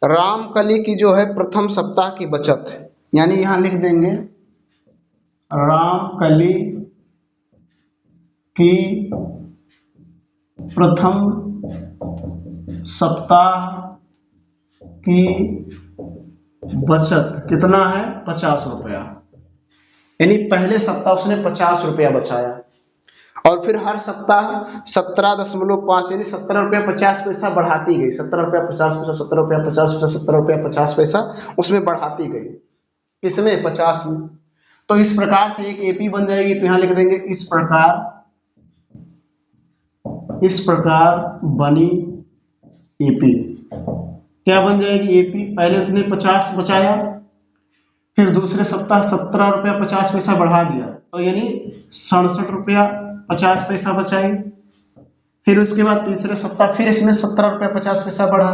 रामकली की जो है प्रथम सप्ताह की बचत, यानी यहां लिख देंगे रामकली की प्रथम सप्ताह की बचत कितना है? 50 रुपया। यानी पहले सप्ताह उसने 50 रुपया बचाया और फिर हर सप्ताह 17.5 यानी 17 रुपया 50 पैसा बढ़ाती गई। 17 रुपया 50 पैसा, 17 रुपया 50 पैसा, 17 रुपया 50 पैसा उसमें बढ़ाती गई। किसमें? 50 में। तो इस प्रकार से एक एपी बन जाएगी। तो यहां लिख देंगे इस प्रकार बनी एपी। क्या बन जाएगी एपी? पहले उसने 50 बचाया, फिर दूसरे सप्ताह 17 रुपया 50 पैसा बढ़ा दिया, तो यानी 67 रुपया 50 पैसा बचाई। फिर उसके बाद तीसरे सप्ताह फिर इसमें 17 रुपया 50 पैसा बढ़ा,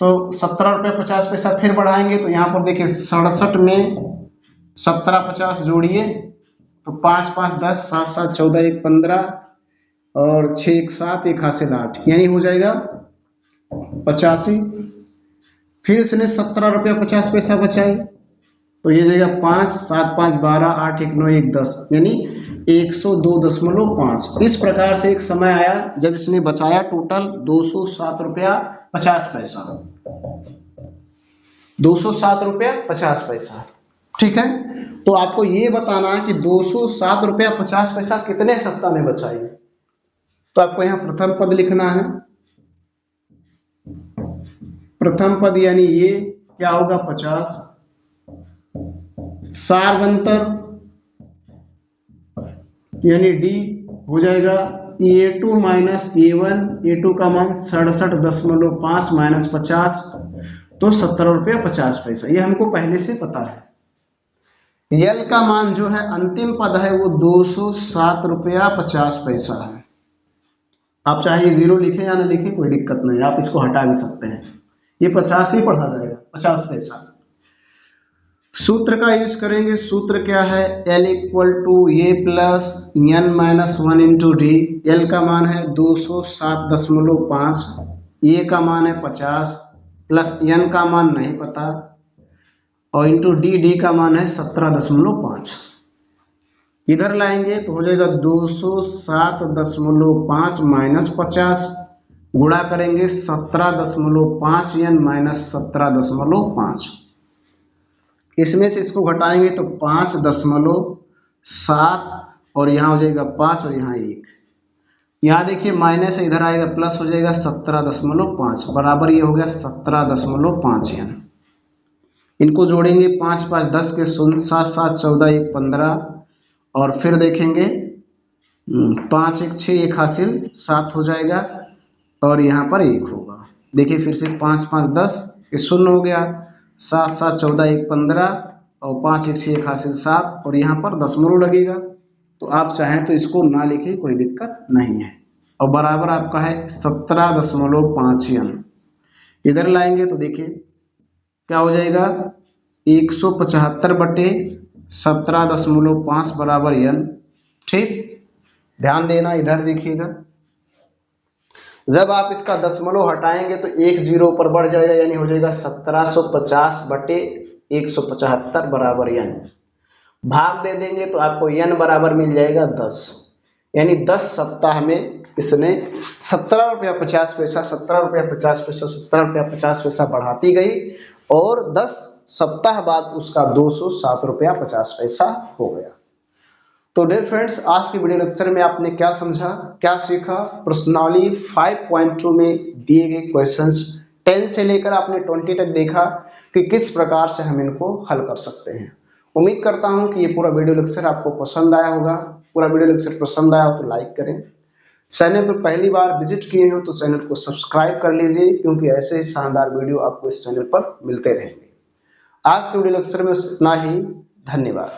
तो 17 रुपया 50 पैसा फिर बढ़ाएंगे। तो यहाँ पर देखिए 67 में 17 50 जोड़िए तो 5 5 10, 7 7 14, 1 15 और 6 1 7, 1 हाथ से 8, यानी हो जाएगा 85। फिर इसने 17 रुपया 50 पैसा बचाई, तो ये जाएगा 5 7 5 12, 8 1 9 1 10, यानी 102.5। इस प्रकार से एक समय आया जब इसने बचाया टोटल 207 रुपया 50 पैसा। 207 रुपया 50 पैसा। ठीक है, तो आपको ये बताना है कि 207 रुपया 50 पैसा कितने सप्ताह में बचाई। तो आपको यहाँ प्रथम पद लिखना है। प्रथम पद यानी ये क्या होगा 50। सार्वंतर यानी डी हो जाएगा A2 माइनस A1। A2 का मान 67.5 माइनस 50 तो 17 रुपया 50 पैसा, ये हमको पहले से पता है। यल का मान जो है अंतिम पद है वो 207 रुपया 50 पैसा है। आप चाहे 0 लिखें या ना लिखें कोई दिक्कत नहीं, आप इसको हटा भी सकते हैं, ये 50 ही पढ़ा जाएगा 50 पैसा। सूत्र का यूज करेंगे, सूत्र क्या है, L equal to A plus N minus 1 into D. L का मान है 207.5, ए का मान है 50 प्लस एन का मान नहीं पता और इंटू डी का मान है 17.5। इधर लाएंगे तो हो जाएगा 207.5 माइनस 50, गुणा करेंगे 17.5 एन माइनस 17.5। इसमें से इसको घटाएंगे तो 5.7 और यहाँ हो जाएगा 5 और यहाँ 1। यहाँ देखिए माइनस है, इधर आएगा प्लस हो जाएगा 17.5 बराबर ये हो गया 17.5 एन। इनको जोड़ेंगे 5 5 10 के 0, 7 7 14 1 15 और फिर देखेंगे 5 1 6 1 हासिल 7 हो जाएगा और यहाँ पर 1 होगा। देखिए फिर से 5 5 10 ये 0 हो गया, 7 7 14 1 15 और 5 1 6 1 हासिल 7 और यहाँ पर दशमलव लगेगा। तो आप चाहें तो इसको ना लिखें कोई दिक्कत नहीं है और बराबर आपका है 17.5 एन। इधर लाएंगे तो देखिए क्या हो जाएगा 175/17.5 बराबर एन। ठीक, ध्यान देना, इधर देखिएगा जब आप इसका दशमलव हटाएंगे तो 1 0 पर बढ़ जाएगा, यानी हो जाएगा 1750/175 बराबर एन। भाग दे देंगे तो आपको एन बराबर मिल जाएगा 10, यानी 10 सप्ताह में इसने 17 रुपया 50 पैसा 17 रुपया 50 पैसा 17 रुपया 50 पैसा बढ़ाती गई और 10 सप्ताह बाद उसका 207 रुपया 50 पैसा हो गया। तो डियर फ्रेंड्स, आज की वीडियो लेक्चर में आपने क्या समझा, क्या सीखा, प्रश्नावली 5.2 में दिए गए क्वेश्चंस 10 से लेकर आपने 20 तक देखा कि किस प्रकार से हम इनको हल कर सकते हैं। उम्मीद करता हूं कि ये पूरा वीडियो लेक्चर आपको पसंद आया होगा। पूरा वीडियो लेक्चर पसंद आया हो तो लाइक करें, चैनल पर पहली बार विजिट किए हो तो चैनल को सब्सक्राइब कर लीजिए, क्योंकि ऐसे ही शानदार वीडियो आपको इस चैनल पर मिलते रहेंगे। आज के वीडियो लेक्चर में इतना ही, धन्यवाद।